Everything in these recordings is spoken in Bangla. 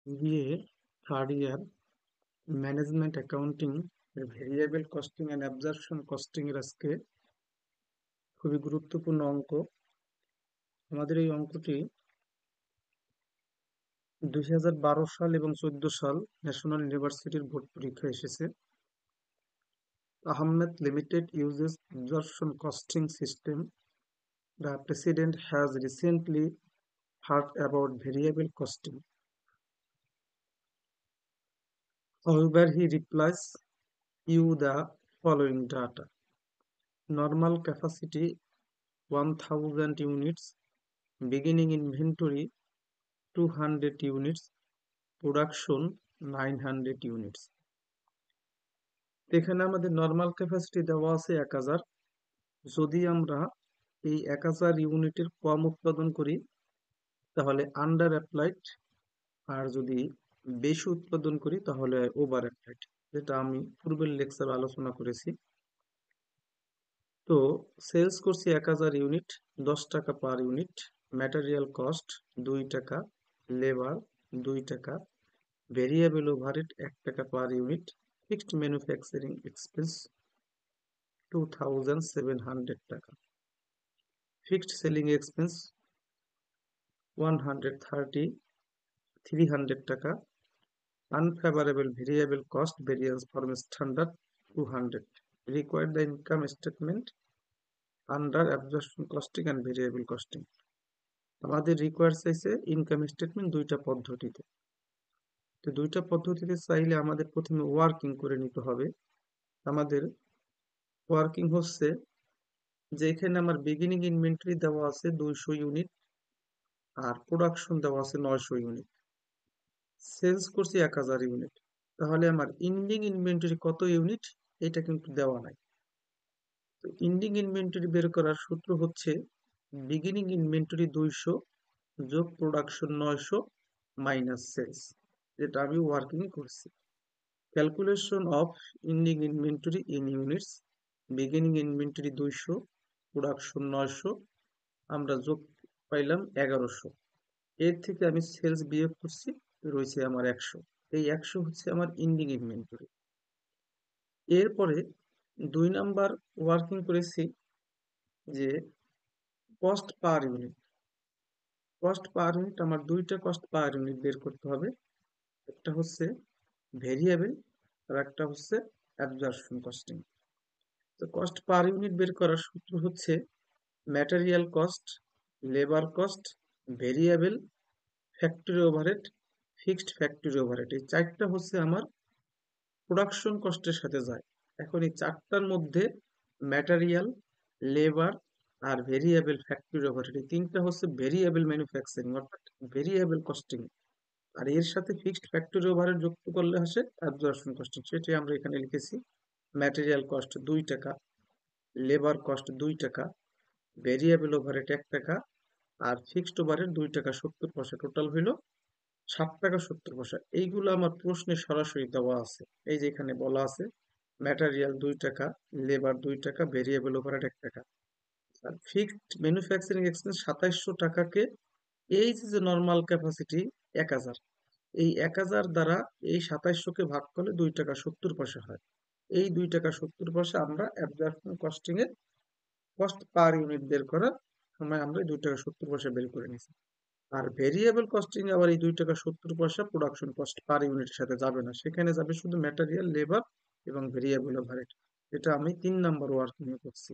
BA third year management accounting এর variable costing and absorption costing এর আজকে খুবই গুরুত্বপূর্ণ অঙ্ক। আমাদের এই অঙ্কটি 2012 সাল এবং 2014 সাল ন্যাশনাল ইউনিভার্সিটির বোর্ড পরীক্ষায় এসেছে। Ahmed Limited uses absorption costing system. The president has recently heard about variable costing. However, he replies you the following data. Normal capacity 1000 units, beginning inventory 200 units, production 900 units. এখানে আমাদের নর্মাল ক্যাপাসিটি দেওয়া আছে 1000। যদি আমরা এই 1000 ইউনিটের কম উৎপাদন করি তাহলে আন্ডার অ্যাপ্লাইড, আর যদি বেশি উৎপাদন করি তাহলে ওভার অ্যাপ্লাইড, যেটা আমি পূর্বের লেকচারে আলোচনা করেছি। তো সেলস করছি 1000 ইউনিট, 10 টাকা পার ইউনিট, ম্যাটেরিয়াল কস্ট 2 টাকা, লেবার 2 টাকা, ভেরিয়েবল ওভারহেড 1 টাকা per unit, fixed manufacturing expense 2700 টাকা, ফিক্সড সেলিং এক্সপেন্স 300 টাকা, unfavorable variable cost variance from standard 200. Require the income statement under absorption costing and variable costing. আমাদের রিকোয়ার চাইছে ইনকাম স্টেটমেন্ট দুইটা পদ্ধতিতে। তো দুইটা পদ্ধতিতে চাইলে আমাদের প্রথমে ওয়ার্কিং করে নিতে হবে। আমাদের ওয়ার্কিং হচ্ছে যে এখানে আমার বিগিনিং ইনভেন্টরি দেওয়া আছে 200 ইউনিট আর প্রোডাকশন দেওয়া আছে 900 ইউনিট, সেলস করছি 1000 ইউনিট, তাহলে আমার ইন্ডিং ইনভেন্টরি কত ইউনিট এটা কিন্তু দেওয়া নাই। তো ইন্ডিং ইনভেন্টরি বের করার সূত্র হচ্ছে বিগিনিং ইনভেন্টরি 200 যোগ প্রোডাকশন 900 মাইনাস সেলস, যেটা আমি ওয়ার্কিং করছি। Calculation of ending inventory in units, beginning inventory 200, production 900, আমরা যোগ পাইলাম 1100, এর থেকে আমি সেলস বিয়োগ করছি, রয়েছে আমার 100। এই 100 হচ্ছে আমার ইন্ডিং ইনভেন্টরি। এরপরে 2 নাম্বার ওয়ার্কিং করেছি যে cost per unit. Cost per unit আমার দুইটা কস্ট পার ইউনিট বের করতে হবে, একটা হচ্ছে ভেরিয়েবল আর একটা হচ্ছে অ্যাবজর্পশন কস্টিং। তো কস্ট পার ইউনিট বের করার সূত্র হচ্ছে material cost, labour cost, variable, factory overhead, fixed factory overhead, এই চারটা হচ্ছে আমার প্রোডাকশন কস্টের সাথে যায়। এখন এই চারটার মধ্যে ম্যাটেরিয়াল, লেবার আর ভেরিয়েবল ফ্যাক্টরি ওভারহেড, এই তিনটা হচ্ছে ভেরিয়েবল ম্যানুফ্যাকচারিং অর্থাৎ ভেরিয়েবল কস্টিং। আর এর সাথে ফিক্সড ফ্যাক্টরি ওভারহেড যুক্ত করলে আসে অ্যাবজর্পশন কস্টিং, সেটাই আমরা এখানে লিখেছি। ম্যাটেরিয়াল কস্ট 2 টাকা, লেবার কস্ট 2 টাকা, ভেরিয়েবল ওভারহেড 1 টাকা আর ফিক্সড ওভারহেড 2 টাকা 70 পয়সা, টোটাল হইল 7 টাকা 70 পয়সা। এইগুলো আমার প্রশ্নে সরাসরি দেওয়া আছে। এই যে এখানে বলা আছে ম্যাটেরিয়াল 2 টাকা, লেবার 2 টাকা, ভেরিয়েবল ওভারহেড 1 টাকা। আর ফিক্সড ম্যানুফ্যাকচারিং এক্সপেন্স 2700 টাকাকে এই যে নর্মাল ক্যাপাসিটি 1000, এই 1000 দ্বারা এই 2700 ভাগ করলে 2 টাকা 70 পয়সা হয়। এই 2 টাকা 70 পয়সা আমরা অ্যাবজর্পশন কস্টিং এর কস্ট পার ইউনিট বের করার সময় আমরা 2 টাকা 70 পয়সা বের করে নিয়েছি। আর ভেরিয়েবল কস্টিং আবার এই 2 টাকা 70 পয়সা প্রোডাকশন কস্ট পার ইউনিটের সাথে যাবে না, সেখানে যাবে শুধু ম্যাটেরিয়াল, লেবার এবং ভেরিয়েবল ওভারহেড। এটা আমি 3 নাম্বার ওয়ার্কিং এ করছি।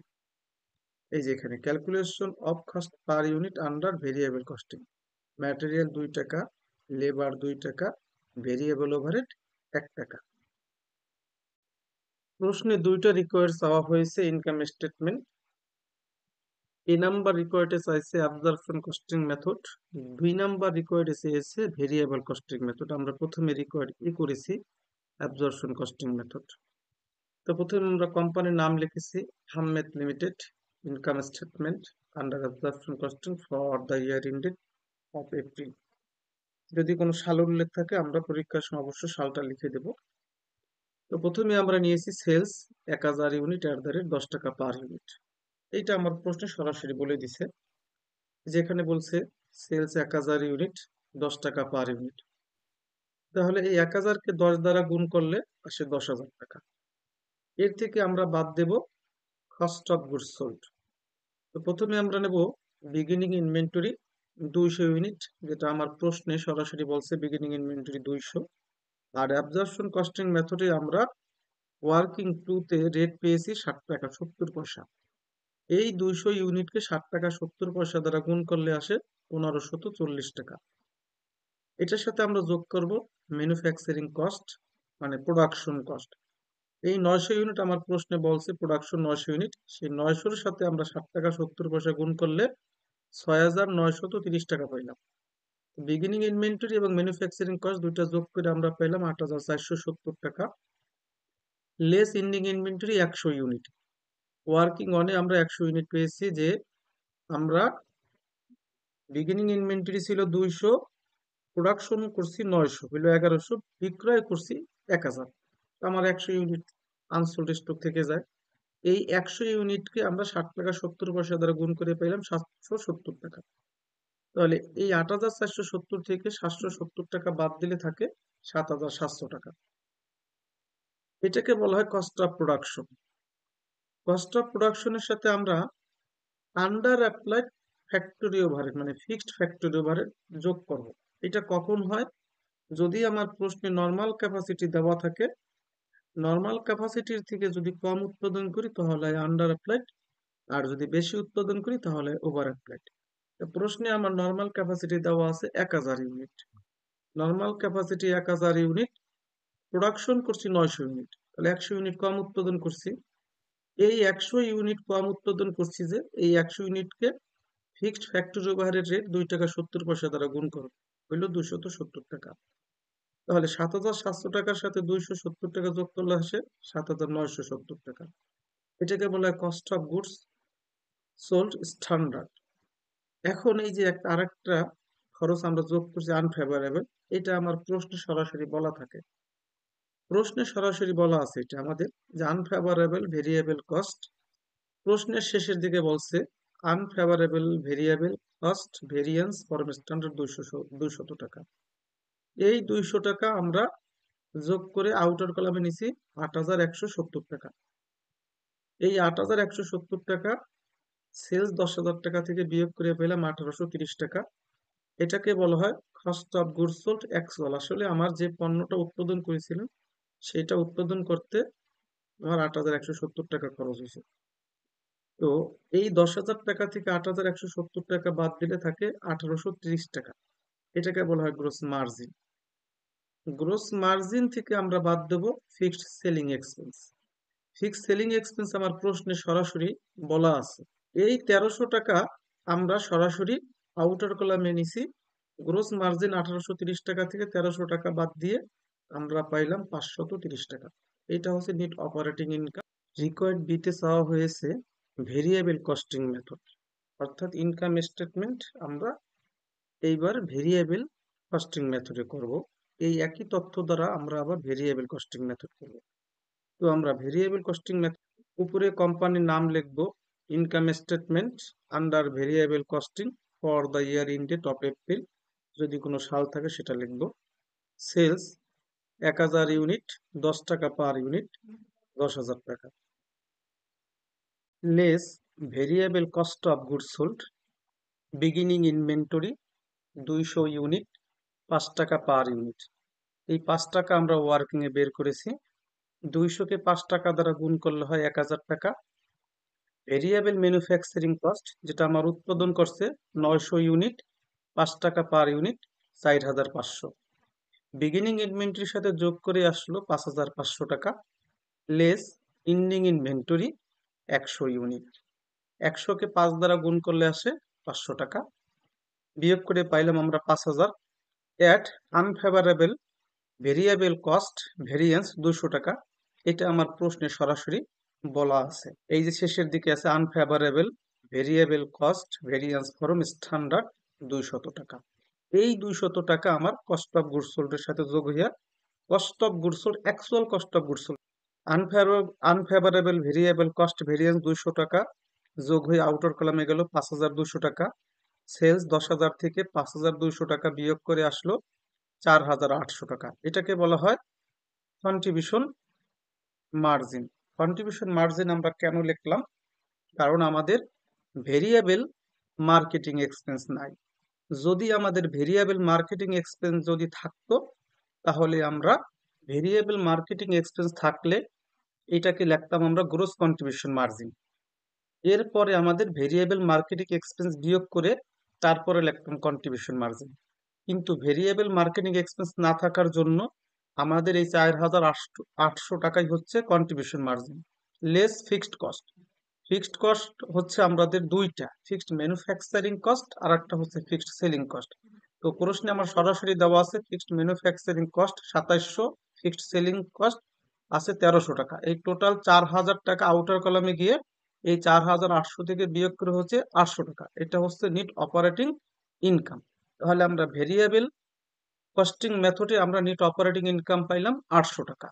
এই যে এখানে calculation of cost per unit under variable costing, material 2 টাকা, লেবার 2 টাকা, ভেরিয়েবল ওভারহেড 1 টাকা। প্রশ্নে দুইটা রিকোয়ার্ড চাওয়া হয়েছে ইনকাম স্টেটমেন্ট। এ নাম্বার রিকোয়ার্ডে চাইছে অ্যাবজর্পশন কস্টিং মেথড, 2 নাম্বার রিকোয়ার্ডে চেয়েছে ভেরিয়েবল কস্টিং মেথড। আমরা প্রথমে রিকোয়ার্ড করেছি অ্যাবজর্পশন কস্টিং মেথড। তো প্রথমে আমরা কোম্পানির নাম লিখেছি Ahmed limited, income statement under absorption costing for the year ended of April. যদি কোনো সাল উল্লেখ থাকে আমরা পরীক্ষার সময় অবশ্যই সালটা লিখে দেব। তো প্রথমে আমরা নিয়েছি sales 1000 unit at the rate 10 টাকা পার ইউনিট। এইটা আমার প্রশ্নে সরাসরি বলে দিছে, যেখানে বলছে সেলস 1000 ইউনিট 10 টাকা পার ইউনিট। তাহলে এই 1000-কে 10 দ্বারা গুণ করলে আসে 10,000 টাকা। এর থেকে আমরা বাদ দেব কস্ট অফ গুডস সোল্ড। তো প্রথমে আমরা নেব বিগিনিং ইনভেন্টরি 200 ইউনিট, যেটা আমার প্রশ্নে সরাসরি বলছে বিগিনিং ইনভেন্টরি 200। আর অ্যাবজর্পশন কস্টিং মেথডে আমরা ওয়ার্কিং 2-তে রেট পেয়েছি 60 টাকা 70 পয়সা। এই 200 ইউনিটকে 60 টাকা 70 পয়সা দ্বারা গুণ করলে আসে 1540 টাকা। এটার সাথে আমরা যোগ করব ম্যানুফ্যাকচারিং কস্ট, মানে প্রোডাকশন কস্ট। এই 900 ইউনিট আমার প্রশ্নে বলছে প্রোডাকশন 900 ইউনিট, সেই 900-র সাথে আমরা 60 টাকা 70 পয়সা গুণ করলে 6930 টাকা পাইলাম। বিগিনিং ইনভেন্টরি এবং ম্যানুফ্যাকচারিং কস্ট দুইটা যোগ করে আমরা পেলাম 8470 টাকা। Less ending inventory 100 unit, working অনে আমরা 100 ইউনিট পেয়েছি, যে আমরা বিগিনিং ইনভেন্টরি ছিল 200, প্রোডাকশন করছি 900, হইল 1100, বিক্রয় করছি 1000, আমার 100 ইউনিট আনসোল্ড স্টক থেকে যায়। এই 100 ইউনিটকে আমরা 60 টাকা 70 পয়সা দ্বারা গুণ করে পেলাম 770 টাকা। তাহলে এই 8470 থেকে 770 টাকা বাদ দিলে থাকে 7700 টাকা। এটাকে বলা হয় cost of production. Cost of প্রোডাকশনের সাথে আমরা আন্ডার অ্যাপ্লাইড ফ্যাক্টরি ওভারহেড, মানে ফিক্সড ফ্যাক্টরি ওভারহেড যোগ করব। এটা কখন হয়? যদি আমার প্রশ্নে নর্মাল ক্যাপাসিটি দেওয়া থাকে, নর্মাল ক্যাপাসিটির থেকে যদি কম উৎপাদন করি তাহলে আন্ডার অ্যাপ্লাইড, আর যদি বেশি উৎপাদন করি তাহলে ওভার অ্যাপ্লাইড। প্রশ্নে আমার নর্মাল ক্যাপাসিটি দেওয়া আছে 1000 unit, normal capacity 1000 unit, production করছি 900 ইউনিট, তাহলে 100 ইউনিট কম উৎপাদন করছি। এই 100 ইউনিট কম উৎপাদন করছি, যে এই 100 ইউনিটকে ফিক্সড ফ্যাক্টরি ওভারহেড রেট 2 টাকা 70 পয়সা দ্বারা গুণ করো, হইল 270 টাকা। তাহলে 7700 টাকার সাথে 270 টাকা যোগ করলে আসে 7970 টাকা। এটাকে বলা হয় cost of goods sold standard. এখন এই যে একটা আরেকটা খরচ আমরা যোগ করছি আনফেভারেবল, এটা আমার প্রশ্নে সরাসরি বলা থাকে। প্রশ্নে সরাসরি বলা আছে এটা আমাদের, যে আনফেভারেবল ভেরিয়েবল কস্ট। প্রশ্নের শেষের দিকে বলছে unfavourable variable cost variance for standard 200 টাকা। এই 200 টাকা আমরা যোগ করে আউটার কলামে নিছি 8170 টাকা। এই 8170 টাকা সেলস 10,000 টাকা থেকে বিয়োগ করে পেলাম 1830 টাকা। এটাকে বলা হয় cost of goods sold actual. আসলে আমার যে পণ্যটা উৎপাদন করেছিলাম সেটা উৎপাদন করতে আমার 8170 টাকা খরচ হয়েছে। তো এই 10,000 টাকা থেকে 8170 টাকা বাদ দিলে থাকে 1830 টাকা। এটাকে বলা হয় গ্রোস মার্জিন। গ্রোস মার্জিন থেকে আমরা বাদ দেব fixed selling expense. Fixed selling expense আমার প্রশ্নে সরাসরি বলা আছে। এই 1300 টাকা আমরা সরাসরি আউটার কলামে নিছি। গ্রোস মার্জিন 1830 টাকা থেকে 1300 টাকা বাদ দিয়ে আমরা পাইলাম 530 টাকা। এটা হচ্ছে নেট অপারেটিং ইনকাম। রিকোয়ার্ড বিতে চাওয়া হয়েছে ভেরিয়েবল কস্টিং মেথড, অর্থাৎ ইনকাম স্টেটমেন্ট আমরা এইবার ভেরিয়েবল কস্টিং মেথডে করব। এই একই তথ্য দ্বারা আমরা আবার ভেরিয়েবল কস্টিং মেথড করব। তো আমরা ভেরিয়েবল কস্টিং মেথড, উপরে কোম্পানির নাম লিখব, income statement under variable costing for the year ended of April, যদি কোনো সাল থাকে সেটা লিখব। সেলস 1000 ইউনিট, 10 টাকা পার ইউনিট, 10,000 টাকা। Less variable cost of goods sold, beginning inventory 200 unit, 5 টাকা পার ইউনিট। এই 5 টাকা আমরা ওয়ার্কিং এ বের করেছি। 200-কে 5 টাকা দ্বারা গুণ করলে হয় 1000 টাকা। ভেরিয়েবল ম্যানুফ্যাকচারিং কস্ট, যেটা আমার উৎপাদন করছে 900 ইউনিট, 5 টাকা পার ইউনিট, 4500। বিগিনিং ইনভেন্টরির সাথে যোগ করে আসলো 5500 টাকা। লেস এন্ডিং ইনভেন্টরি 100 ইউনিট, 100-কে 5 দ্বারা গুণ করলে আসে 500 টাকা, বিয়োগ করে পাইলাম আমরা 5000। At unfavourable variable cost variance 200 টাকা। এটা আমার প্রশ্নে সরাসরি বলা আছে। এই যে শেষের দিকে আছে unfavourable variable cost variance form standard 200 টাকা। এই 200 টাকা আমার কস্ট অফ গুডস সোল্ডের সাথে যোগ হইয়া cost of goods sold, actual cost of goods sold, unfavourable variable cost variance 200 টাকা যোগ হয়ে আউটার কলামে গেল 5200 টাকা। সেলস 10,000 থেকে 5200 টাকা বিয়োগ করে আসলো 4,800 টাকা। এটাকে বলা হয় কন্ট্রিবিউশন মার্জিন। কন্ট্রিবিউশন মার্জিন আমরা কেন লিখলাম? কারণ আমাদের ভেরিয়েবল মার্কেটিং এক্সপেন্স নাই। যদি আমাদের ভেরিয়েবল মার্কেটিং এক্সপেন্স যদি থাকতো, তাহলে আমরা ভেরিয়েবল মার্কেটিং এক্সপেন্স থাকলে এটাকে লিখতাম আমরা গ্রোস কন্ট্রিবিউশন মার্জিন। এরপরে আমাদের ভেরিয়েবল মার্কেটিং এক্সপেন্স বিয়োগ করে তারপরে লিখতাম কন্ট্রিবিউশন মার্জিন। কিন্তু ভেরিয়েবল মার্কেটিং এক্সপেন্স না থাকার জন্য আমাদের এই 4,800 টাকাই হচ্ছে contribution margin less fixed cost. Fixed cost হচ্ছে আমাদের দুইটা, ফিক্সড ম্যানুফ্যাকচারিং কস্ট আর একটা হচ্ছে ফিক্সড সেলিং কস্ট। তো প্রশ্নে আমার সরাসরি দেওয়া আছে fixed manufacturing cost 2700, fixed selling cost আছে 1300 টাকা। এই টোটাল 4,000 টাকা আউটার কলামে গিয়ে এই 4,800 থেকে বিয়োগ করে হচ্ছে 800 টাকা। এটা হচ্ছে নেট অপারেটিং ইনকাম। তাহলে আমরা ভেরিয়েবল কস্টিং মেথডে আমরা নেট অপারেটিং ইনকাম পাইলাম 800 টাকা।